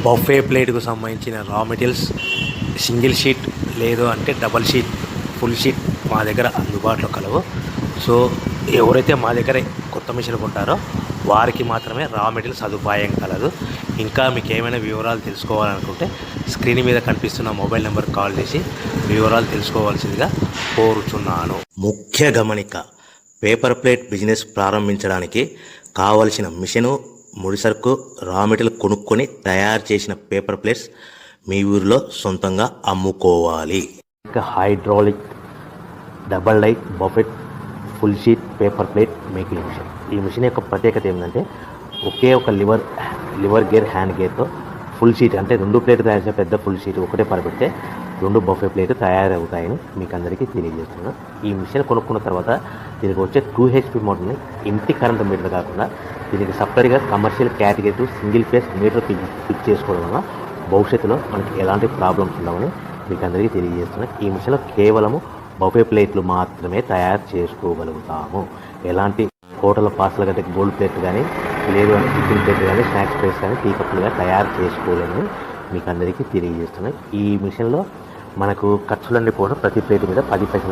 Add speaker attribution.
Speaker 1: Buffet ప్లేట్కు సంబంధించిన రా materials single sheet లేదు అంటే డబల్ షీట్ ఫుల్ షీట్ మా దగ్గర అందుబాటులో కలవు. సో ఎవరైతే మా దగ్గర కొత్త మిషన్ కొంటారో వారికి మాత్రమే రా మెటీరియల్ సదుపాయం కలదు. ఇంకా మీకు ఏమైనా వివరాలు తెలుసుకోవాలనుకుంటే స్క్రీన్ మీద కనిపిస్తున్న మొబైల్ నెంబర్ కాల్ చేసి వివరాలు తెలుసుకోవాల్సిందిగా కోరుచున్నాను. ముఖ్య గమనిక: పేపర్ ప్లేట్ బిజినెస్ ప్రారంభించడానికి కావలసిన మిషను, ముడిసరుకు, రా మెటీరియల్ కొనుక్కొని తయారు చేసిన పేపర్ ప్లేట్స్ మీ ఊరిలో సొంతంగా అమ్ముకోవాలి. ఇంకా hydraulic, double die, buffet, full sheet paper plate making machine. ఈ మిషన్ యొక్క ప్రత్యేకత ఏంటంటే ఒకే ఒక లివర్ గేర్, హ్యాండ్ గేర్తో ఫుల్ షీట్ అంటే 2 ప్లేట్లు తయారు చేసే పెద్ద ఫుల్ షీట్ ఒకటే పరబెడితే 2 బఫే ప్లేట్ తయారవుతాయని మీకు అందరికీ తెలియజేస్తున్నాను. ఈ మిషన్ కొనుక్కున్న తర్వాత దీనికి వచ్చే 2 HP మోటార్ని ఇంటి కరెంట్ మీటర్ కాకుండా దీనికి సపరేట్గా commercial category single phase metre fix చేసుకోవడం వల్ల భవిష్యత్తులో మనకి ఎలాంటి ప్రాబ్లమ్స్ ఉండవని మీకు అందరికీ తెలియజేస్తున్నాను. ఈ మిషన్లో కేవలము బఫే ప్లేట్లు మాత్రమే తయారు చేసుకోగలుగుతాము. ఎలాంటి హోటల్ పార్సల్ గట్టే గోల్డ్ ప్లేట్ కానీ లేదు అంటే టిఫిన్ ప్లేట్ కానీ స్నాక్స్ ప్లేట్స్ కానీ టీ కప్పులుగా తయారు చేసుకోలేమని మీకు అందరికీ తెలియజేస్తున్నాయి. ఈ మిషన్లో మనకు ఖర్చులన్నీ పోవడం ప్రతి ప్లేట్ మీద 10 పైసలు